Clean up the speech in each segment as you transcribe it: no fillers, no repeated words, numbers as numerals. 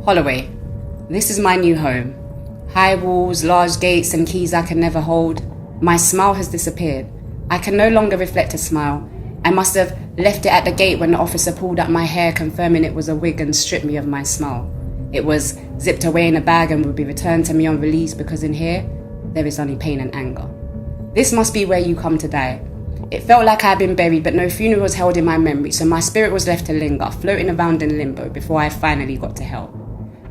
Holloway. This is my new home. High walls, large gates and keys I can never hold. My smile has disappeared. I can no longer reflect a smile. I must have left it at the gate when the officer pulled up my hair, confirming it was a wig, and stripped me of my smile. It was zipped away in a bag and would be returned to me on release, because in here, there is only pain and anger. This must be where you come to die. It felt like I had been buried, but no funeral was held in my memory, so my spirit was left to linger, floating around in limbo before I finally got to hell.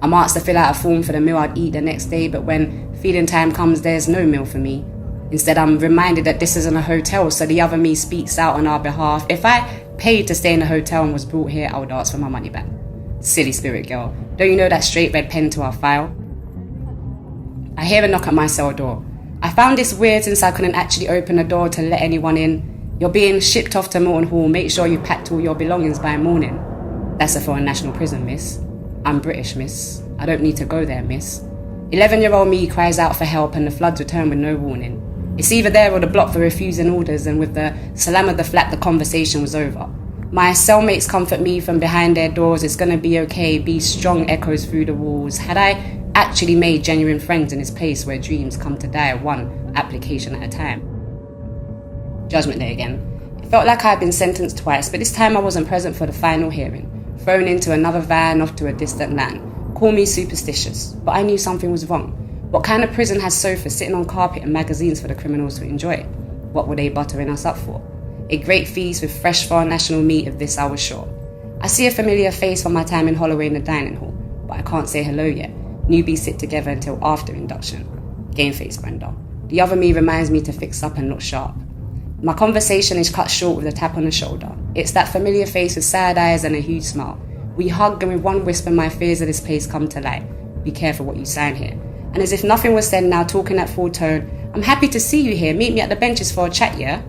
I'm asked to fill out a form for the meal I'd eat the next day, but when feeding time comes, there's no meal for me. Instead, I'm reminded that this isn't a hotel, so the other me speaks out on our behalf. If I paid to stay in a hotel and was brought here, I would ask for my money back. Silly spirit girl, don't you know that straight red pen to our file? I hear a knock at my cell door. I found this weird since I couldn't actually open the door to let anyone in. You're being shipped off to Morton Hall. Make sure you packed all your belongings by morning. That's a foreign national prison, miss. I'm British, miss. I don't need to go there, miss. 11-year-old me cries out for help and the floods return with no warning. It's either there or the block for refusing orders, and with the salam of the flap, the conversation was over. My cellmates comfort me from behind their doors. It's gonna be okay, be strong echoes through the walls. Had I actually made genuine friends in this place where dreams come to die one application at a time? Judgment Day again. It felt like I had been sentenced twice, but this time I wasn't present for the final hearing. Thrown into another van off to a distant land. Call me superstitious, but I knew something was wrong. What kind of prison has sofas sitting on carpet and magazines for the criminals to enjoy? What were they buttering us up for? A great feast with fresh foreign national meat, of this I was sure. I see a familiar face from my time in Holloway in the dining hall, but I can't say hello yet. Newbies sit together until after induction. Game face, Brenda. The other me reminds me to fix up and look sharp. My conversation is cut short with a tap on the shoulder. It's that familiar face with sad eyes and a huge smile. We hug, and with one whisper my fears of this place come to light. Be careful what you sign here. And as if nothing was said, now talking at full tone, I'm happy to see you here. Meet me at the benches for a chat, yeah?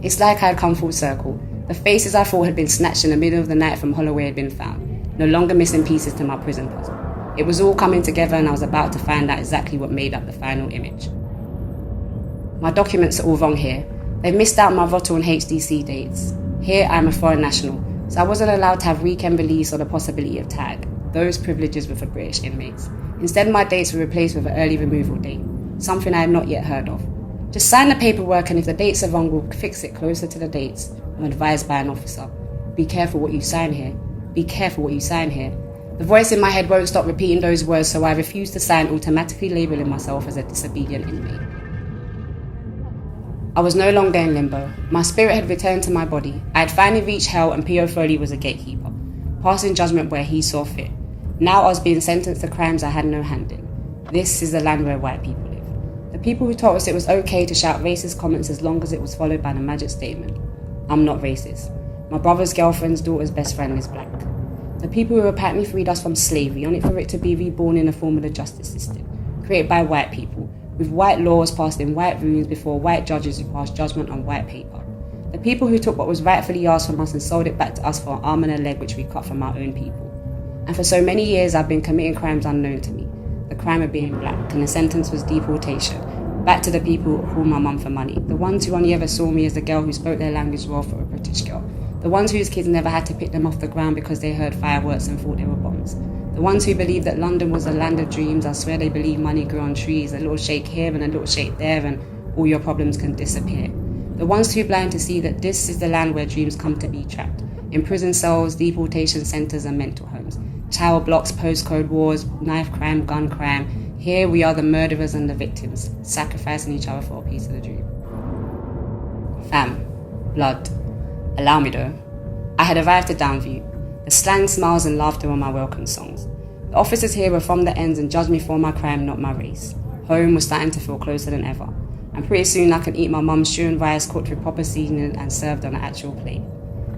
It's like I had come full circle. The faces I thought had been snatched in the middle of the night from Holloway had been found. No longer missing pieces to my prison puzzle. It was all coming together, and I was about to find out exactly what made up the final image. My documents are all wrong here. They've missed out my VOTL and HDC dates. Here I'm a foreign national, so I wasn't allowed to have weekend release or the possibility of tag. Those privileges were for British inmates. Instead, my dates were replaced with an early removal date, something I had not yet heard of. Just sign the paperwork, and if the dates are wrong, we'll fix it closer to the dates. I'm advised by an officer. Be careful what you sign here. Be careful what you sign here. The voice in my head won't stop repeating those words, so I refuse to sign, automatically labelling myself as a disobedient inmate. I was no longer in limbo. My spirit had returned to my body. I had finally reached hell, and P.O. Foley was a gatekeeper, passing judgment where he saw fit. Now I was being sentenced to crimes I had no hand in. This is the land where white people live. The people who taught us it was okay to shout racist comments as long as it was followed by the magic statement, I'm not racist. My brother's girlfriend's daughter's best friend is black. The people who apparently freed us from slavery, only for it to be reborn in the form of the justice system, created by white people, with white laws passed in white rooms before white judges who passed judgment on white paper. The people who took what was rightfully ours from us and sold it back to us for an arm and a leg which we cut from our own people. And for so many years I've been committing crimes unknown to me. The crime of being black, and the sentence was deportation. Back to the people who called my mum for money. The ones who only ever saw me as the girl who spoke their language well for a British girl. The ones whose kids never had to pick them off the ground because they heard fireworks and thought they were bombs. The ones who believed that London was a land of dreams. I swear they believe money grew on trees. A little shake here and a little shake there, and all your problems can disappear. The ones too blind to see that this is the land where dreams come to be trapped. In prison cells, deportation centres and mental homes. Tower blocks, postcode wars, knife crime, gun crime. Here we are the murderers and the victims, sacrificing each other for a piece of the dream. Fam. Blood. Allow me though. I had arrived at Downview. The slang, smiles and laughter were my welcome songs. The officers here were from the ends and judged me for my crime, not my race. Home was starting to feel closer than ever. And pretty soon I could eat my mum's stew and rice cooked with proper seasoning and served on an actual plate.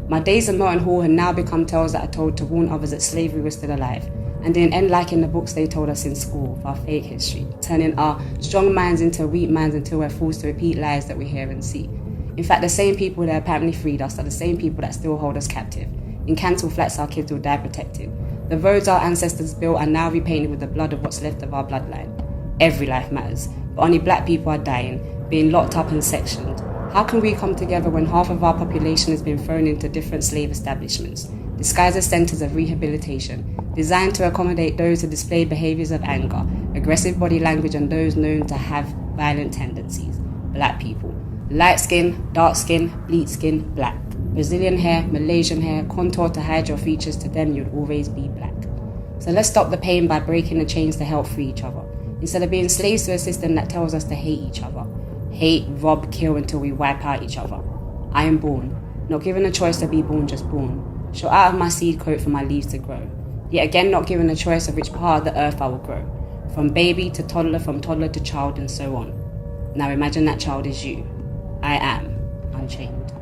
My days at Merton Hall had now become tales that I told to warn others that slavery was still alive, and didn't end like in the books they told us in school of our fake history, turning our strong minds into weak minds until we're forced to repeat lies that we hear and see. In fact, the same people that apparently freed us are the same people that still hold us captive. In council flats our kids will die protected. The roads our ancestors built are now repainted with the blood of what's left of our bloodline. Every life matters, but only black people are dying, being locked up and sectioned. How can we come together when half of our population has been thrown into different slave establishments, disguised as centres of rehabilitation, designed to accommodate those who display behaviours of anger, aggressive body language, and those known to have violent tendencies. Black people. Light skin, dark skin, bleach skin, black. Brazilian hair, Malaysian hair, contoured to hide your features, to them you'd always be black. So let's stop the pain by breaking the chains to help free each other. Instead of being slaves to a system that tells us to hate each other. Hate, rob, kill until we wipe out each other. I am born, not given a choice to be born, just born. Shot out of my seed coat for my leaves to grow. Yet again not given a choice of which part of the earth I will grow. From baby to toddler, from toddler to child, and so on. Now imagine that child is you. I am Unchained.